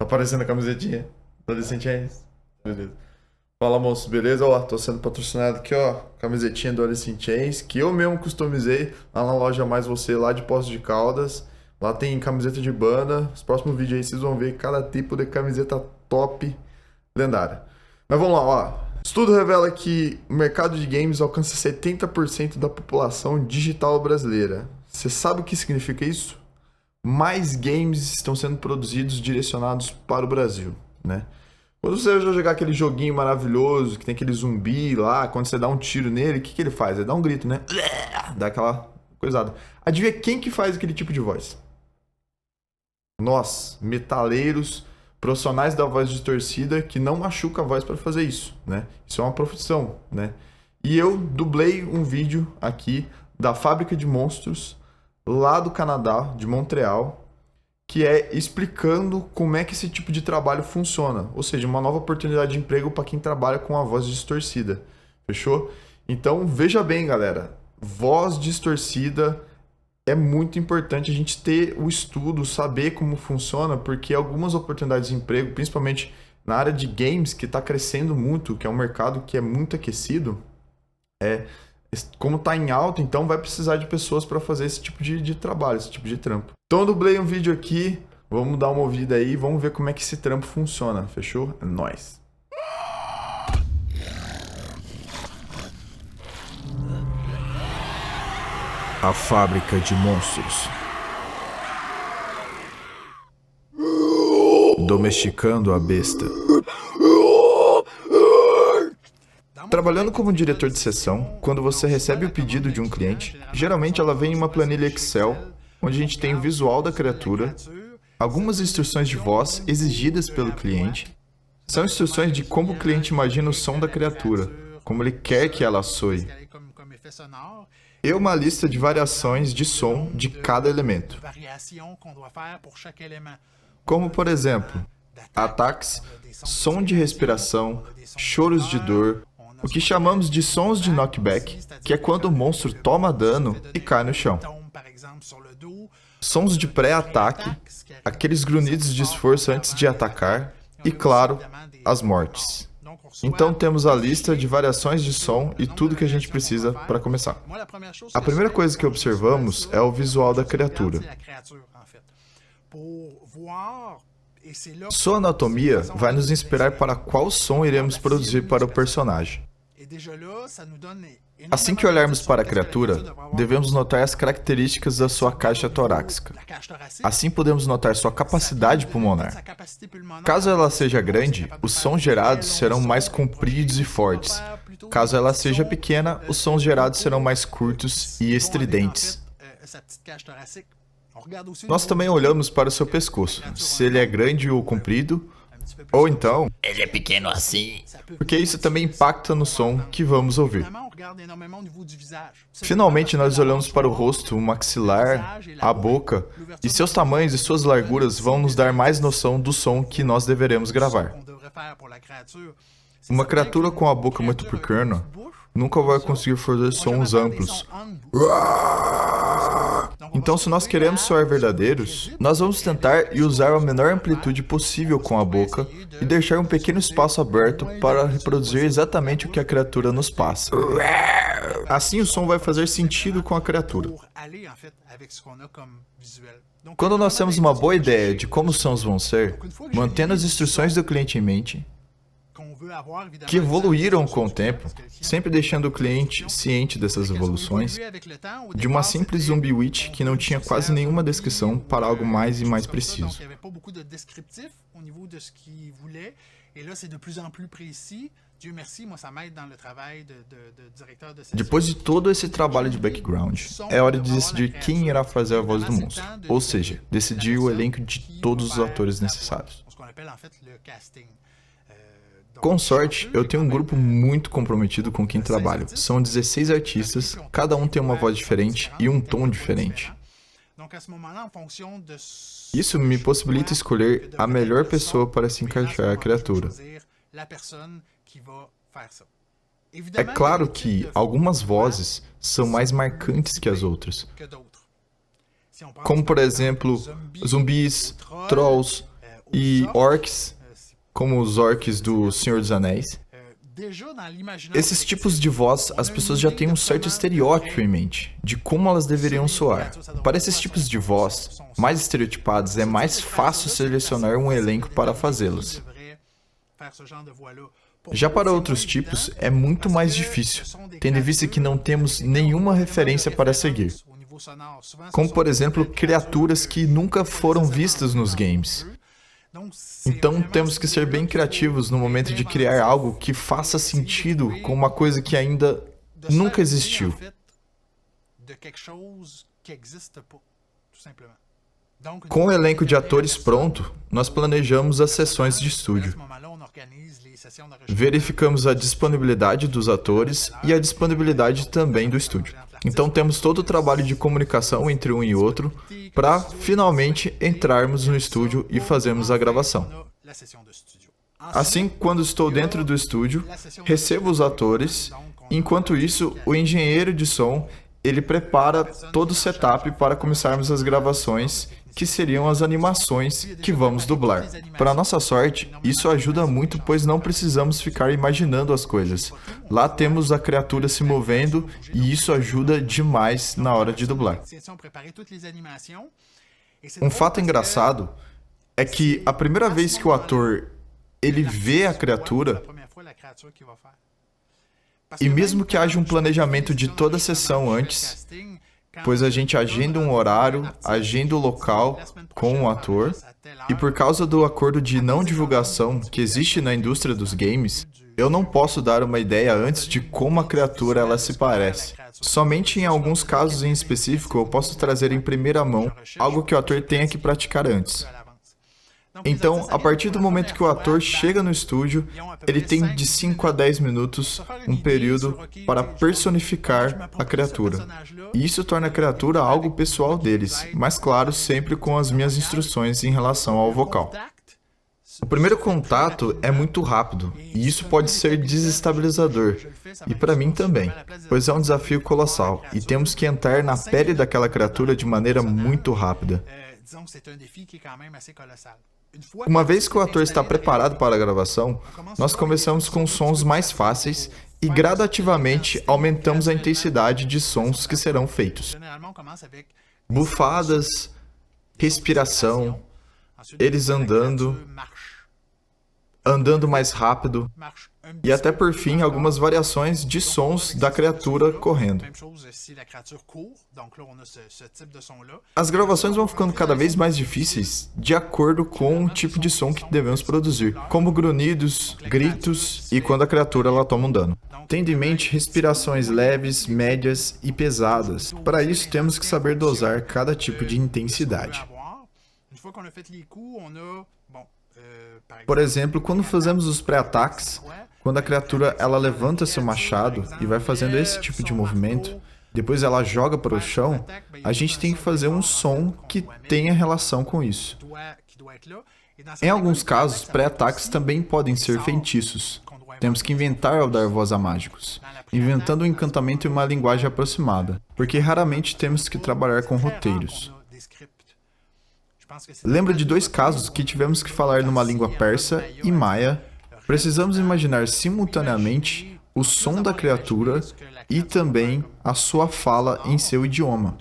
aparecendo a camisetinha do Alice in Chains. Beleza. Fala, moço, beleza? Ó, tô sendo patrocinado aqui, ó. Camisetinha do Alice in Chains, que eu mesmo customizei lá na loja Mais Você, lá de Poços de Caldas. Lá tem camiseta de banda. Os próximos vídeos aí vocês vão ver cada tipo de camiseta top, lendária. Mas vamos lá, ó. Estudo revela que o mercado de games alcança 70% da população digital brasileira. Você sabe o que significa isso? Mais games estão sendo produzidos direcionados para o Brasil, né? Quando você vai jogar aquele joguinho maravilhoso, que tem aquele zumbi lá, quando você dá um tiro nele, o que ele faz? Ele dá um grito, né? Dá aquela coisada. Adivinha quem que faz aquele tipo de voz? Nós, metaleiros, profissionais da voz distorcida, que não machuca a voz para fazer isso, né? Isso é uma profissão, né? E eu dublei um vídeo aqui da Fábrica de Monstros, lá do Canadá, de Montreal, que é explicando como é que esse tipo de trabalho funciona. Ou seja, uma nova oportunidade de emprego para quem trabalha com a voz distorcida. Fechou? Então, veja bem, galera. Voz distorcida é muito importante a gente ter o estudo, saber como funciona, porque algumas oportunidades de emprego, principalmente na área de games, que está crescendo muito, que é um mercado que é muito aquecido, como está em alta, então vai precisar de pessoas para fazer esse tipo de trabalho, esse tipo de trampo. Então eu dublei um vídeo aqui, vamos dar uma ouvida aí, vamos ver como é que esse trampo funciona, fechou? É nóis! A Fábrica de Monstros. Domesticando a besta. Trabalhando como diretor de sessão, quando você recebe o pedido de um cliente, geralmente ela vem em uma planilha Excel, onde a gente tem o visual da criatura, algumas instruções de voz exigidas pelo cliente, são instruções de como o cliente imagina o som da criatura, como ele quer que ela soe, e uma lista de variações de som de cada elemento. Como, por exemplo, ataques, som de respiração, choros de dor, o que chamamos de sons de knockback, que é quando o monstro toma dano e cai no chão. Sons de pré-ataque, aqueles grunhidos de esforço antes de atacar, e claro, as mortes. Então temos a lista de variações de som e tudo que a gente precisa para começar. A primeira coisa que observamos é o visual da criatura. Sua anatomia vai nos inspirar para qual som iremos produzir para o personagem. Assim que olharmos para a criatura, devemos notar as características da sua caixa torácica. Assim podemos notar sua capacidade pulmonar. Caso ela seja grande, os sons gerados serão mais compridos e fortes. Caso ela seja pequena, os sons gerados serão mais curtos e estridentes. Nós também olhamos para o seu pescoço, se ele é grande ou comprido, ou então, ele é pequeno assim. porque isso também impacta no som que vamos ouvir. Finalmente, nós olhamos para o rosto, o maxilar, a boca, e seus tamanhos e suas larguras vão nos dar mais noção do som que nós deveremos gravar. Uma criatura com a boca muito pequena nunca vai conseguir fazer sons amplos. Então, se nós queremos soar verdadeiros, nós vamos tentar e usar a menor amplitude possível com a boca e deixar um pequeno espaço aberto para reproduzir exatamente o que a criatura nos passa. Assim, o som vai fazer sentido com a criatura. Quando nós temos uma boa ideia de como os sons vão ser, mantendo as instruções do cliente em mente, que evoluíram com o tempo, sempre deixando o cliente ciente dessas evoluções, de uma simples Zombie Witch que não tinha quase nenhuma descrição para algo mais e mais preciso. Depois de todo esse trabalho de background, é hora de decidir quem irá fazer a voz do monstro, ou seja, decidir o elenco de todos os atores necessários. Com sorte, eu tenho um grupo muito comprometido com quem trabalho. São 16 artistas, cada um tem uma voz diferente e um tom diferente. Isso me possibilita escolher a melhor pessoa para se encaixar a criatura. É claro que algumas vozes são mais marcantes que as outras, como por exemplo, zumbis, trolls e orcs, como os orcs do Senhor dos Anéis. Esses tipos de voz, as pessoas já têm um certo estereótipo em mente de como elas deveriam soar. Para esses tipos de voz mais estereotipados, é mais fácil selecionar um elenco para fazê-los. Já para outros tipos, é muito mais difícil, tendo em vista que não temos nenhuma referência para seguir. Como, por exemplo, criaturas que nunca foram vistas nos games. Então, temos que ser bem criativos no momento de criar algo que faça sentido com uma coisa que ainda nunca existiu. Com o elenco de atores pronto, nós planejamos as sessões de estúdio. Verificamos a disponibilidade dos atores e a disponibilidade também do estúdio. Então temos todo o trabalho de comunicação entre um e outro para finalmente entrarmos no estúdio e fazermos a gravação. Assim, quando estou dentro do estúdio, recebo os atores, enquanto isso, o engenheiro de som, ele prepara todo o setup para começarmos as gravações, que seriam as animações que vamos dublar. Para nossa sorte, isso ajuda muito, pois não precisamos ficar imaginando as coisas. Lá temos a criatura se movendo e isso ajuda demais na hora de dublar. Um fato engraçado é que a primeira vez que o ator ele vê a criatura, e mesmo que haja um planejamento de toda a sessão antes, pois a gente agenda um horário, agenda o local com o ator, e por causa do acordo de não divulgação que existe na indústria dos games, eu não posso dar uma ideia antes de como a criatura ela se parece. Somente em alguns casos em específico eu posso trazer em primeira mão algo que o ator tenha que praticar antes. Então, a partir do momento que o ator chega no estúdio, ele tem de 5 a 10 minutos, um período, para personificar a criatura. E isso torna a criatura algo pessoal deles, mas claro, sempre com as minhas instruções em relação ao vocal. O primeiro contato é muito rápido, e isso pode ser desestabilizador, e para mim também, pois é um desafio colossal, e temos que entrar na pele daquela criatura de maneira muito rápida. Uma vez que o ator está preparado para a gravação, nós começamos com sons mais fáceis e gradativamente aumentamos a intensidade de sons que serão feitos. Bufadas, respiração, eles andando mais rápido e até por fim algumas variações de sons da criatura correndo. As gravações vão ficando cada vez mais difíceis de acordo com o tipo de som que devemos produzir, como grunhidos, gritos e quando a criatura ela toma um dano. Tendo em mente respirações leves, médias e pesadas. Para isso temos que saber dosar cada tipo de intensidade. Por exemplo, quando fazemos os pré-ataques, quando a criatura ela levanta seu machado e vai fazendo esse tipo de movimento, depois ela joga para o chão, a gente tem que fazer um som que tenha relação com isso. Em alguns casos, pré-ataques também podem ser feitiços. Temos que inventar ao dar voz a mágicos, inventando um encantamento em uma linguagem aproximada, porque raramente temos que trabalhar com roteiros. Lembro de 2 casos que tivemos que falar numa língua persa e maia. Precisamos imaginar simultaneamente o som da criatura e também a sua fala em seu idioma.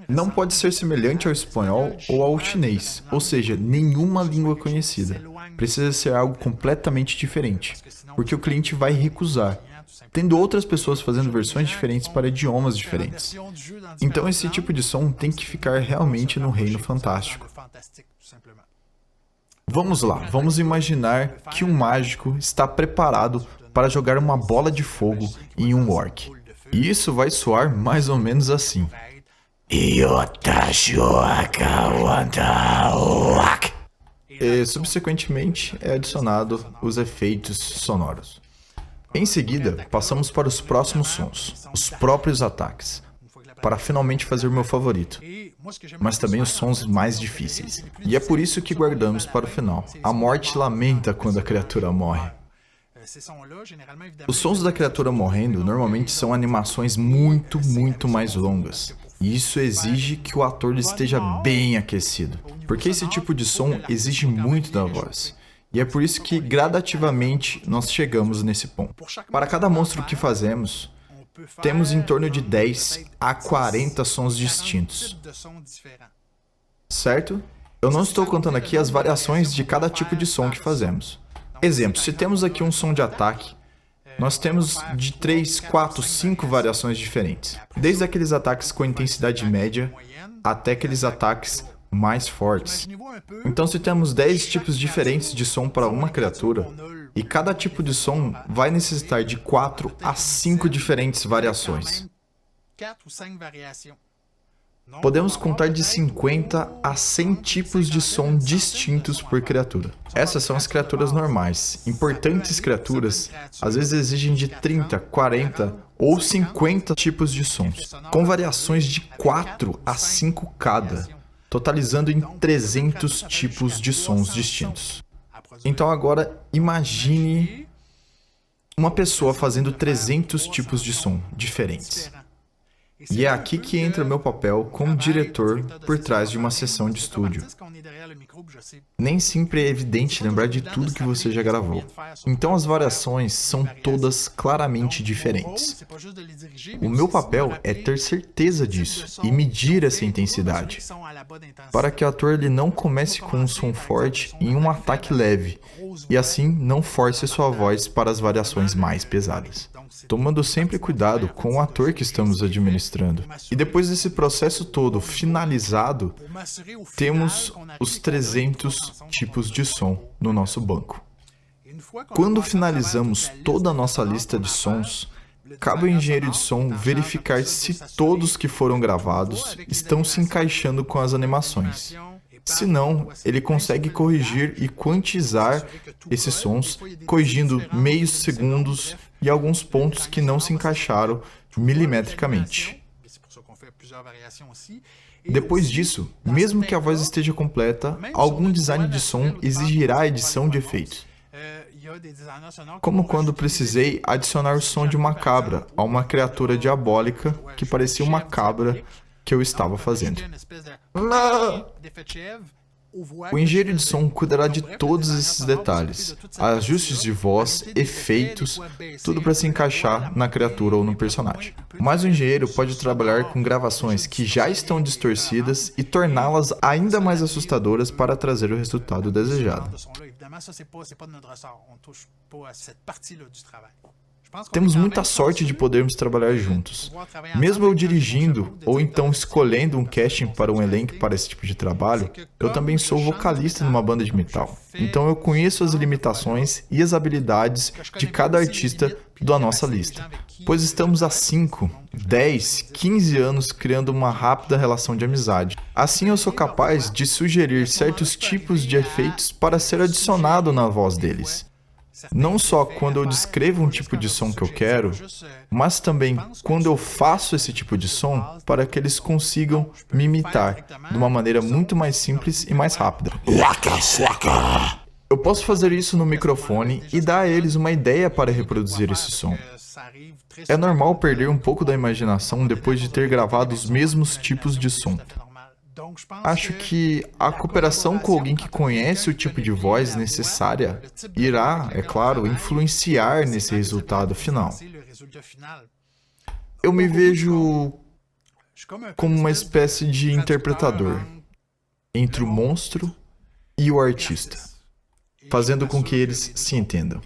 Não pode ser semelhante ao espanhol ou ao chinês, ou seja, nenhuma língua conhecida. Precisa ser algo completamente diferente, porque o cliente vai recusar, tendo outras pessoas fazendo versões diferentes para idiomas diferentes. Então esse tipo de som tem que ficar realmente no reino fantástico. Vamos lá, vamos imaginar que um mágico está preparado para jogar uma bola de fogo em um orc. E isso vai soar mais ou menos assim. E subsequentemente é adicionado os efeitos sonoros. Em seguida, passamos para os próximos sons, os próprios ataques, para finalmente fazer o meu favorito, mas também os sons mais difíceis. E é por isso que guardamos para o final. A morte lamenta quando a criatura morre. Os sons da criatura morrendo normalmente são animações muito mais longas. E isso exige que o ator esteja bem aquecido, porque esse tipo de som exige muito da voz. E é por isso que gradativamente nós chegamos nesse ponto. Para cada monstro que fazemos, temos em torno de 10 a 40 sons distintos. Certo? Eu não estou contando aqui as variações de cada tipo de som que fazemos. Exemplo, se temos aqui um som de ataque, nós temos de 3, 4, 5 variações diferentes. Desde aqueles ataques com intensidade média até aqueles ataques mais fortes. Então, se temos 10 tipos diferentes de som para uma criatura, e cada tipo de som vai necessitar de 4 a 5 diferentes variações. Podemos contar de 50 a 100 tipos de som distintos por criatura. Essas são as criaturas normais. Importantes criaturas às vezes exigem de 30, 40 ou 50 tipos de sons, com variações de 4 a 5 cada, totalizando em 300 tipos de sons distintos. Então agora imagine uma pessoa fazendo 300 tipos de som diferentes. E é aqui que entra o meu papel como diretor por trás de uma sessão de estúdio. Nem sempre é evidente lembrar de tudo que você já gravou. Então as variações são todas claramente diferentes. O meu papel é ter certeza disso e medir essa intensidade, para que o ator ele não comece com um som forte em um ataque leve, e assim não force sua voz para as variações mais pesadas. Tomando sempre cuidado com o ator que estamos administrando. E depois desse processo todo finalizado, temos os 300 tipos de som no nosso banco. Quando finalizamos toda a nossa lista de sons, cabe ao engenheiro de som verificar se todos que foram gravados estão se encaixando com as animações. Se não, ele consegue corrigir e quantizar esses sons, corrigindo meios segundos e alguns pontos que não se encaixaram milimetricamente. Depois disso, mesmo que a voz esteja completa, algum design de som exigirá a edição de efeitos. Como quando precisei adicionar o som de uma cabra a uma criatura diabólica que parecia uma cabra que eu estava fazendo. O engenheiro de som cuidará de todos esses detalhes, ajustes de voz, efeitos, tudo para se encaixar na criatura ou no personagem. Mas o engenheiro pode trabalhar com gravações que já estão distorcidas e torná-las ainda mais assustadoras para trazer o resultado desejado. Temos muita sorte de podermos trabalhar juntos. Mesmo eu dirigindo ou então escolhendo um casting para um elenco para esse tipo de trabalho, eu também sou vocalista numa banda de metal. Então eu conheço as limitações e as habilidades de cada artista da nossa lista, pois estamos há 5, 10, 15 anos criando uma rápida relação de amizade. Assim eu sou capaz de sugerir certos tipos de efeitos para ser adicionado na voz deles. Não só quando eu descrevo um tipo de som que eu quero, mas também quando eu faço esse tipo de som para que eles consigam me imitar de uma maneira muito mais simples e mais rápida. Eu posso fazer isso no microfone e dar a eles uma ideia para reproduzir esse som. É normal perder um pouco da imaginação depois de ter gravado os mesmos tipos de som. Acho que a cooperação com alguém que conhece o tipo de voz necessária irá, é claro, influenciar nesse resultado final. Eu me vejo como uma espécie de interpretador entre o monstro e o artista, fazendo com que eles se entendam.